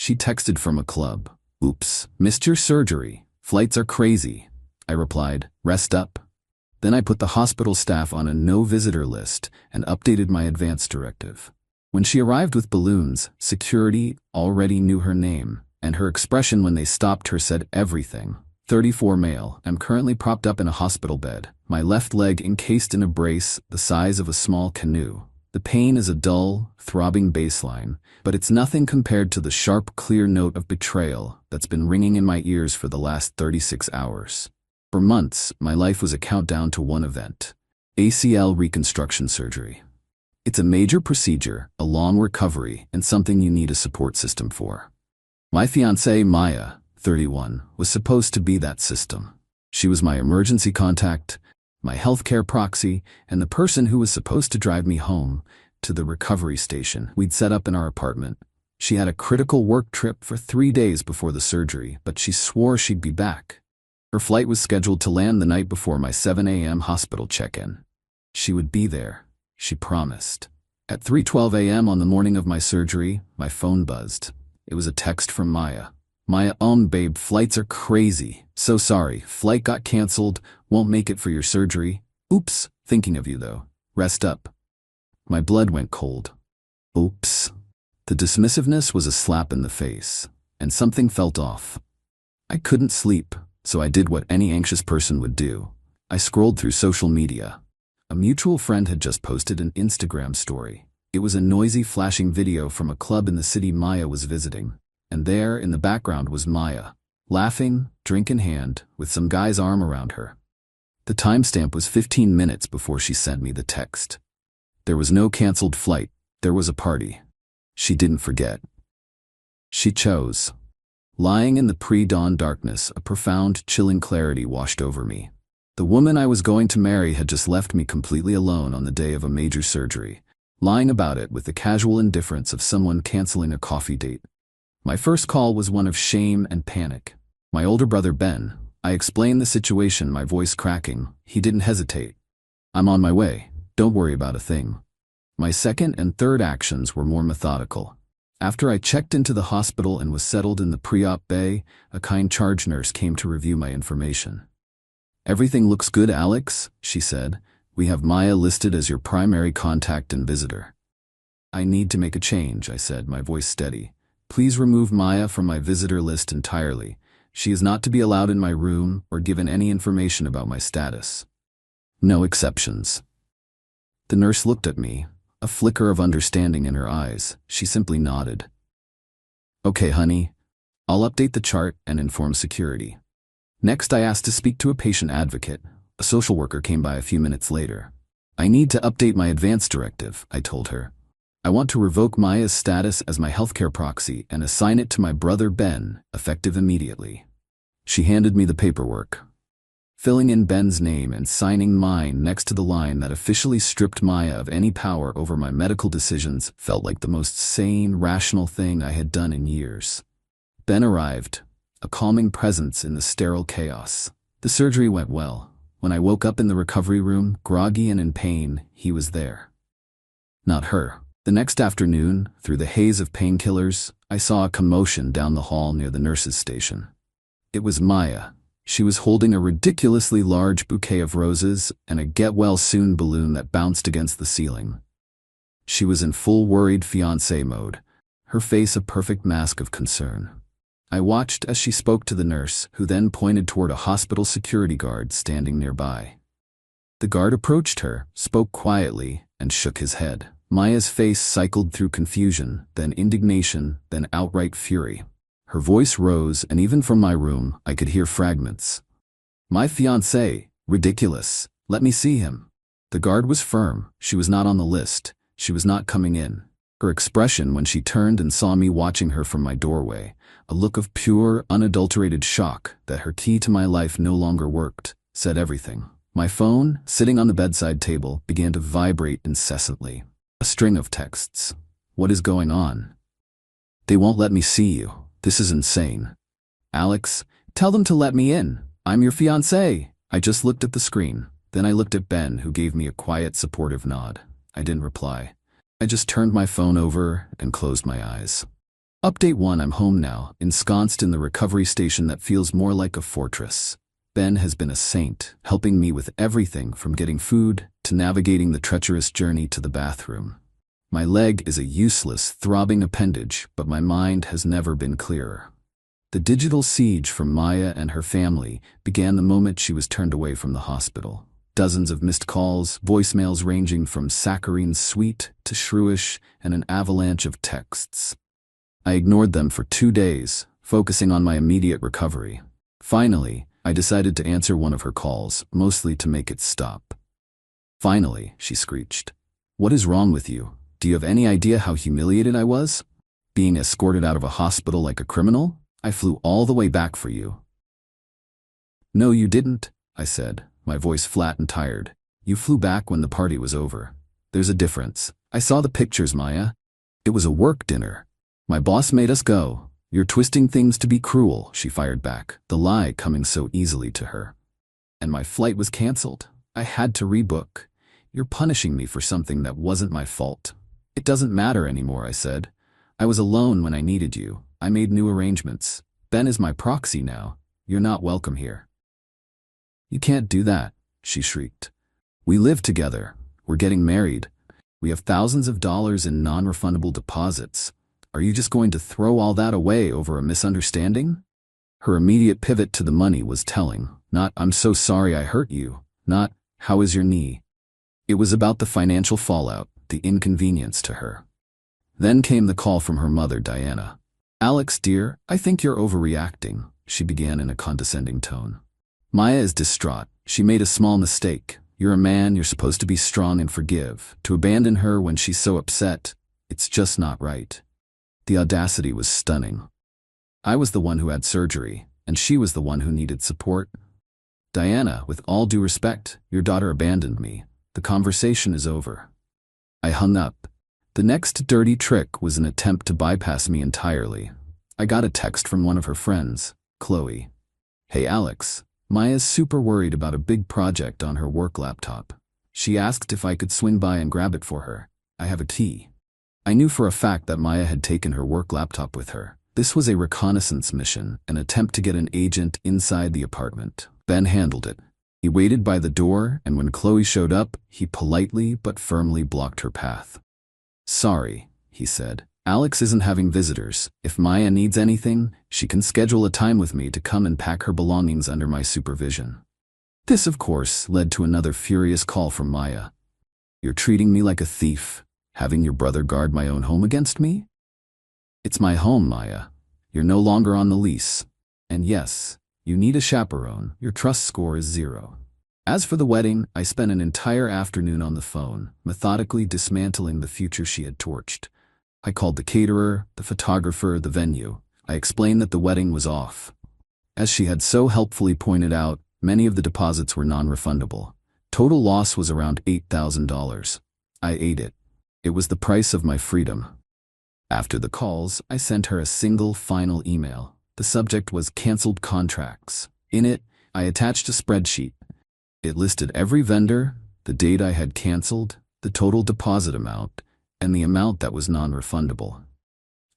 She texted from a club. Oops, missed your surgery. Flights are crazy. I replied, rest up. Then I put the hospital staff on a no-visitor list and updated my advance directive. When she arrived with balloons, security already knew her name, and her expression when they stopped her said everything. 34 male, I'm currently propped up in a hospital bed, my left leg encased in a brace the size of a small canoe. The pain is a dull, throbbing baseline, but it's nothing compared to the sharp, clear note of betrayal that's been ringing in my ears for the last 36 hours. For months, my life was a countdown to one event: ACL reconstruction surgery. It's a major procedure, a long recovery, and something you need a support system for. My fiancée, Maya, 31, was supposed to be that system. She was my emergency contact, my healthcare proxy, and the person who was supposed to drive me home to the recovery station we'd set up in our apartment. She had a critical work trip for 3 days before the surgery, but she swore she'd be back. Her flight was scheduled to land the night before my 7 a.m. hospital check-in. She would be there, she promised. At 3:12 a.m. on the morning of my surgery, my phone buzzed. It was a text from Maya. Maya, babe, flights are crazy. So sorry, flight got canceled, won't make it for your surgery. Oops, thinking of you though. Rest up. My blood went cold. Oops. The dismissiveness was a slap in the face, and something felt off. I couldn't sleep, so I did what any anxious person would do. I scrolled through social media. A mutual friend had just posted an Instagram story. It was a noisy, flashing video from a club in the city Maya was visiting. And there, in the background, was Maya, laughing, drink in hand, with some guy's arm around her. The timestamp was 15 minutes before she sent me the text. There was no canceled flight, there was a party. She didn't forget. She chose. Lying in the pre-dawn darkness, a profound, chilling clarity washed over me. The woman I was going to marry had just left me completely alone on the day of a major surgery, lying about it with the casual indifference of someone canceling a coffee date. My first call was one of shame and panic. My older brother Ben. I explained the situation, my voice cracking. He didn't hesitate. I'm on my way. Don't worry about a thing. My second and third actions were more methodical. After I checked into the hospital and was settled in the pre-op bay, a kind charge nurse came to review my information. Everything looks good, Alex, she said. We have Maya listed as your primary contact and visitor. I need to make a change, I said, my voice steady. Please remove Maya from my visitor list entirely. She is not to be allowed in my room or given any information about my status. No exceptions. The nurse looked at me, a flicker of understanding in her eyes. She simply nodded. Okay, honey. I'll update the chart and inform security. Next, I asked to speak to a patient advocate. A social worker came by a few minutes later. I need to update my advance directive, I told her. I want to revoke Maya's status as my healthcare proxy and assign it to my brother Ben, effective immediately. She handed me the paperwork. Filling in Ben's name and signing mine next to the line that officially stripped Maya of any power over my medical decisions felt like the most sane, rational thing I had done in years. Ben arrived, a calming presence in the sterile chaos. The surgery went well. When I woke up in the recovery room, groggy and in pain, he was there. Not her. The next afternoon, through the haze of painkillers, I saw a commotion down the hall near the nurse's station. It was Maya. She was holding a ridiculously large bouquet of roses and a get-well-soon balloon that bounced against the ceiling. She was in full worried fiancé mode, her face a perfect mask of concern. I watched as she spoke to the nurse, who then pointed toward a hospital security guard standing nearby. The guard approached her, spoke quietly, and shook his head. Maya's face cycled through confusion, then indignation, then outright fury. Her voice rose, and even from my room, I could hear fragments. My fiancé, ridiculous. Let me see him. The guard was firm. She was not on the list. She was not coming in. Her expression when she turned and saw me watching her from my doorway, a look of pure, unadulterated shock that her key to my life no longer worked, said everything. My phone, sitting on the bedside table, began to vibrate incessantly. A string of texts. What is going on? They won't let me see you. This is insane. Alex, tell them to let me in. I'm your fiancé. I just looked at the screen. Then I looked at Ben, who gave me a quiet, supportive nod. I didn't reply. I just turned my phone over and closed my eyes. Update 1. I'm home now, ensconced in the recovery station that feels more like a fortress. Ben has been a saint, helping me with everything from getting food to navigating the treacherous journey to the bathroom. My leg is a useless, throbbing appendage, but my mind has never been clearer. The digital siege from Maya and her family began the moment she was turned away from the hospital. Dozens of missed calls, voicemails ranging from saccharine's sweet to shrewish, and an avalanche of texts. I ignored them for 2 days, focusing on my immediate recovery. Finally, I decided to answer one of her calls, mostly to make it stop. "Finally," she screeched. "What is wrong with you? Do you have any idea how humiliated I was? Being escorted out of a hospital like a criminal? I flew all the way back for you." "No, you didn't," I said, my voice flat and tired. "You flew back when the party was over. There's a difference. I saw the pictures, Maya. It was a work dinner. My boss made us go. You're twisting things to be cruel," she fired back, the lie coming so easily to her. "And my flight was canceled. I had to rebook. You're punishing me for something that wasn't my fault." "It doesn't matter anymore," I said. "I was alone when I needed you. I made new arrangements. Ben is my proxy now. You're not welcome here." "You can't do that," she shrieked. "We live together. We're getting married. We have thousands of dollars in non-refundable deposits. Are you just going to throw all that away over a misunderstanding?" Her immediate pivot to the money was telling. Not, "I'm so sorry I hurt you." Not, "How is your knee?" It was about the financial fallout, the inconvenience to her. Then came the call from her mother, Diana. "Alex, dear, I think you're overreacting," she began in a condescending tone. "Maya is distraught. She made a small mistake. You're a man, you're supposed to be strong and forgive. To abandon her when she's so upset, it's just not right." The audacity was stunning. I was the one who had surgery, and she was the one who needed support. "Diana, with all due respect, your daughter abandoned me. The conversation is over." I hung up. The next dirty trick was an attempt to bypass me entirely. I got a text from one of her friends, Chloe. "Hey Alex, Maya's super worried about a big project on her work laptop. She asked if I could swing by and grab it for her. I have a key." I knew for a fact that Maya had taken her work laptop with her. This was a reconnaissance mission, an attempt to get an agent inside the apartment. Ben handled it. He waited by the door, and when Chloe showed up, he politely but firmly blocked her path. "Sorry," he said. "Alex isn't having visitors. If Maya needs anything, she can schedule a time with me to come and pack her belongings under my supervision." This, of course, led to another furious call from Maya. "You're treating me like a thief, having your brother guard my own home against me?" "It's my home, Maya. You're no longer on the lease. And yes, you need a chaperone. Your trust score is 0. As for the wedding, I spent an entire afternoon on the phone, methodically dismantling the future she had torched. I called the caterer, the photographer, the venue. I explained that the wedding was off. As she had so helpfully pointed out, many of the deposits were non-refundable. Total loss was around $8,000. I ate it. It was the price of my freedom. After the calls, I sent her a single final email. The subject was "Canceled Contracts." In it, I attached a spreadsheet. It listed every vendor, the date I had canceled, the total deposit amount, and the amount that was non-refundable.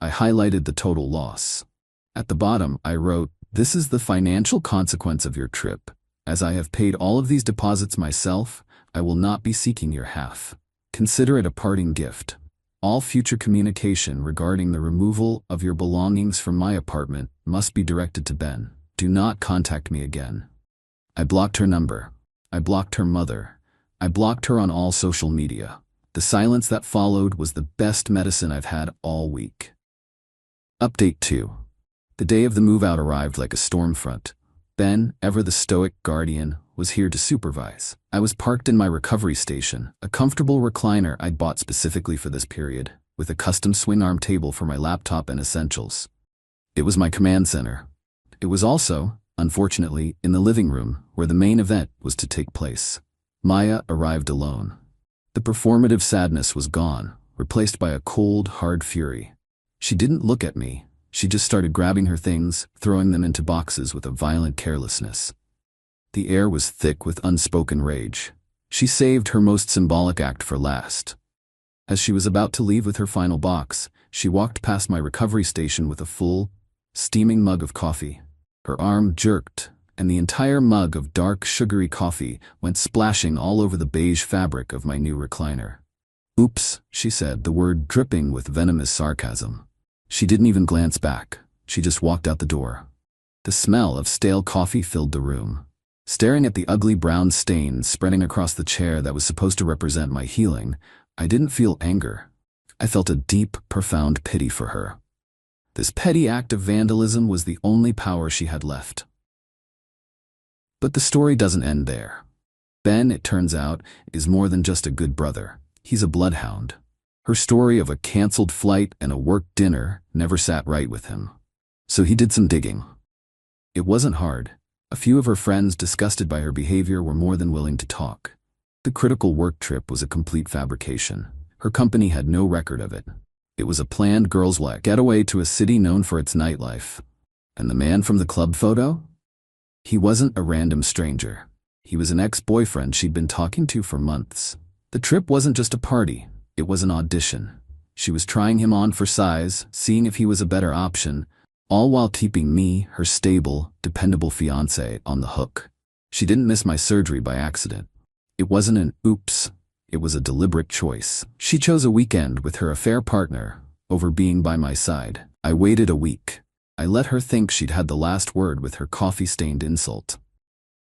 I highlighted the total loss. At the bottom, I wrote, "This is the financial consequence of your trip. As I have paid all of these deposits myself, I will not be seeking your half. Consider it a parting gift. All future communication regarding the removal of your belongings from my apartment must be directed to Ben. Do not contact me again." I blocked her number. I blocked her mother. I blocked her on all social media. The silence that followed was the best medicine I've had all week. Update 2. The day of the move-out arrived like a storm front. Ben, ever the stoic guardian, was here to supervise. I was parked in my recovery station, a comfortable recliner I'd bought specifically for this period, with a custom swing-arm table for my laptop and essentials. It was my command center. It was also, unfortunately, in the living room, where the main event was to take place. Maya arrived alone. The performative sadness was gone, replaced by a cold, hard fury. She didn't look at me. She just started grabbing her things, throwing them into boxes with a violent carelessness. The air was thick with unspoken rage. She saved her most symbolic act for last. As she was about to leave with her final box, She walked past my recovery station with a full, steaming mug of coffee. Her arm jerked, and the entire mug of dark, sugary coffee went splashing all over the beige fabric of my new recliner. "Oops," she said, the word dripping with venomous sarcasm. She didn't even glance back. She just walked out the door. The smell of stale coffee filled the room. Staring at the ugly brown stain spreading across the chair that was supposed to represent my healing, I didn't feel anger. I felt a deep, profound pity for her. This petty act of vandalism was the only power she had left. But the story doesn't end there. Ben, it turns out, is more than just a good brother. He's a bloodhound. Her story of a canceled flight and a work dinner never sat right with him. So he did some digging. It wasn't hard. A few of her friends, disgusted by her behavior, were more than willing to talk. The critical work trip was a complete fabrication. Her company had no record of it. It was a planned girls' getaway to a city known for its nightlife. And the man from the club photo? He wasn't a random stranger. He was an ex-boyfriend she'd been talking to for months. The trip wasn't just a party. It was an audition. She was trying him on for size, seeing if he was a better option, all while keeping me, her stable, dependable fiancé, on the hook. She didn't miss my surgery by accident. It wasn't an oops. It was a deliberate choice. She chose a weekend with her affair partner over being by my side. I waited a week. I let her think she'd had the last word with her coffee-stained insult.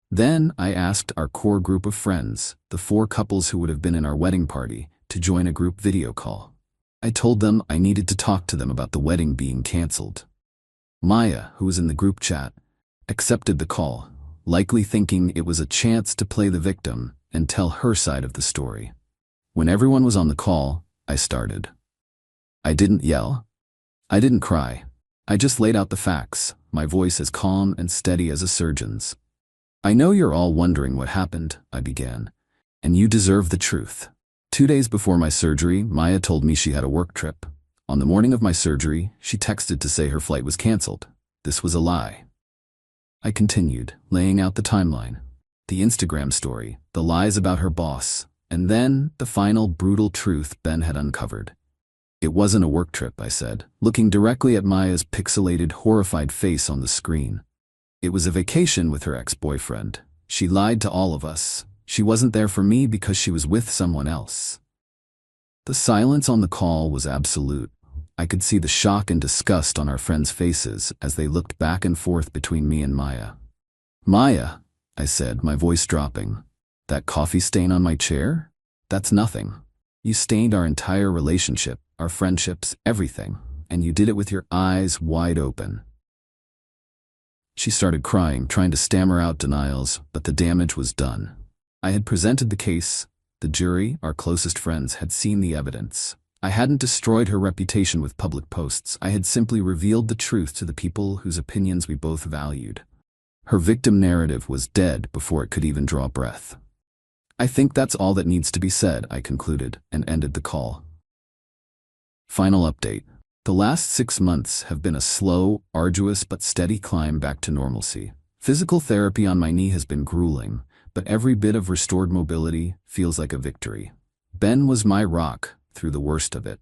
Then I asked our core group of friends, the 4 couples who would have been in our wedding party, to join a group video call. I told them I needed to talk to them about the wedding being canceled. Maya, who was in the group chat, accepted the call, likely thinking it was a chance to play the victim and tell her side of the story. When everyone was on the call, I started. I didn't yell. I didn't cry. I just laid out the facts, my voice as calm and steady as a surgeon's. "I know you're all wondering what happened," I began, "and you deserve the truth. 2 days before my surgery, Maya told me she had a work trip. On the morning of my surgery, she texted to say her flight was canceled. This was a lie." I continued, laying out the timeline. The Instagram story, the lies about her boss, and then the final brutal truth Ben had uncovered. "It wasn't a work trip," I said, looking directly at Maya's pixelated, horrified face on the screen. "It was a vacation with her ex-boyfriend. She lied to all of us. She wasn't there for me because she was with someone else." The silence on the call was absolute. I could see the shock and disgust on our friends' faces as they looked back and forth between me and Maya. "Maya," I said, my voice dropping, "that coffee stain on my chair? That's nothing. You stained our entire relationship, our friendships, everything, and you did it with your eyes wide open." She started crying, trying to stammer out denials, but the damage was done. I had presented the case. The jury, our closest friends, had seen the evidence. I hadn't destroyed her reputation with public posts. I had simply revealed the truth to the people whose opinions we both valued. Her victim narrative was dead before it could even draw breath. "I think that's all that needs to be said," I concluded, and ended the call. Final update. The last 6 months have been a slow, arduous but steady climb back to normalcy. Physical therapy on my knee has been grueling, but every bit of restored mobility feels like a victory. Ben was my rock through the worst of it.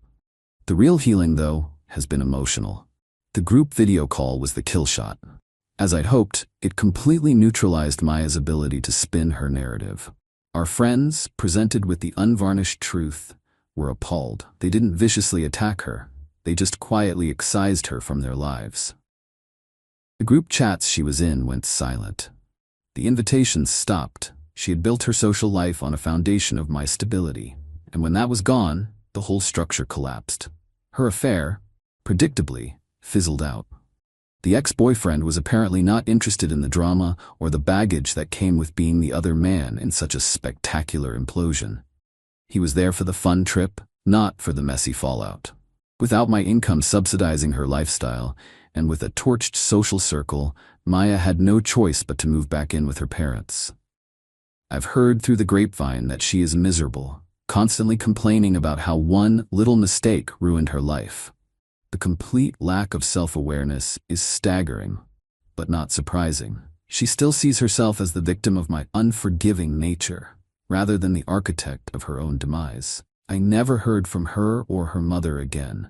The real healing, though, has been emotional. The group video call was the kill shot. As I'd hoped, it completely neutralized Maya's ability to spin her narrative. Our friends, presented with the unvarnished truth, were appalled. They didn't viciously attack her. They just quietly excised her from their lives. The group chats she was in went silent. The invitations stopped. She had built her social life on a foundation of my stability, and when that was gone, the whole structure collapsed. Her affair, predictably, fizzled out. The ex-boyfriend was apparently not interested in the drama or the baggage that came with being the other man in such a spectacular implosion. He was there for the fun trip, not for the messy fallout. Without my income subsidizing her lifestyle, and with a torched social circle, Maya had no choice but to move back in with her parents. I've heard through the grapevine that she is miserable, constantly complaining about how one little mistake ruined her life. The complete lack of self-awareness is staggering, but not surprising. She still sees herself as the victim of my unforgiving nature, rather than the architect of her own demise. I never heard from her or her mother again,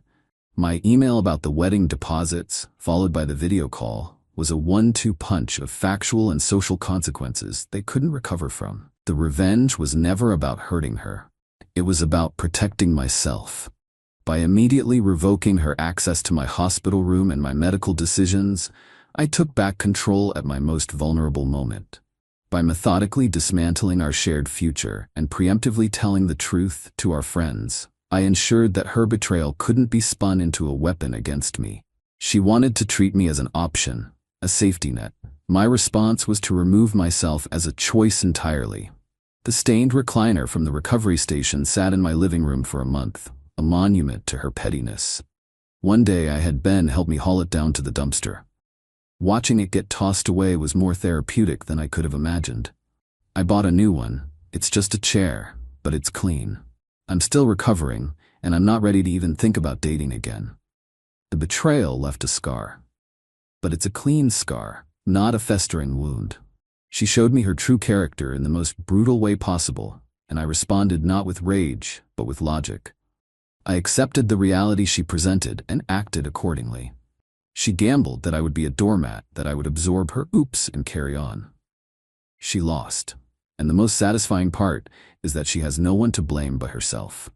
My email about the wedding deposits, followed by the video call, was a 1-2 punch of factual and social consequences they couldn't recover from. The revenge was never about hurting her. It was about protecting myself. By immediately revoking her access to my hospital room and my medical decisions, I took back control at my most vulnerable moment. By methodically dismantling our shared future and preemptively telling the truth to our friends, I ensured that her betrayal couldn't be spun into a weapon against me. She wanted to treat me as an option, a safety net. My response was to remove myself as a choice entirely. The stained recliner from the recovery station sat in my living room for a month, a monument to her pettiness. One day I had Ben help me haul it down to the dumpster. Watching it get tossed away was more therapeutic than I could have imagined. I bought a new one. It's just a chair, but it's clean. I'm still recovering, and I'm not ready to even think about dating again. The betrayal left a scar. But it's a clean scar, not a festering wound. She showed me her true character in the most brutal way possible, and I responded not with rage, but with logic. I accepted the reality she presented and acted accordingly. She gambled that I would be a doormat, that I would absorb her oops and carry on. She lost, and the most satisfying part is that she has no one to blame but herself.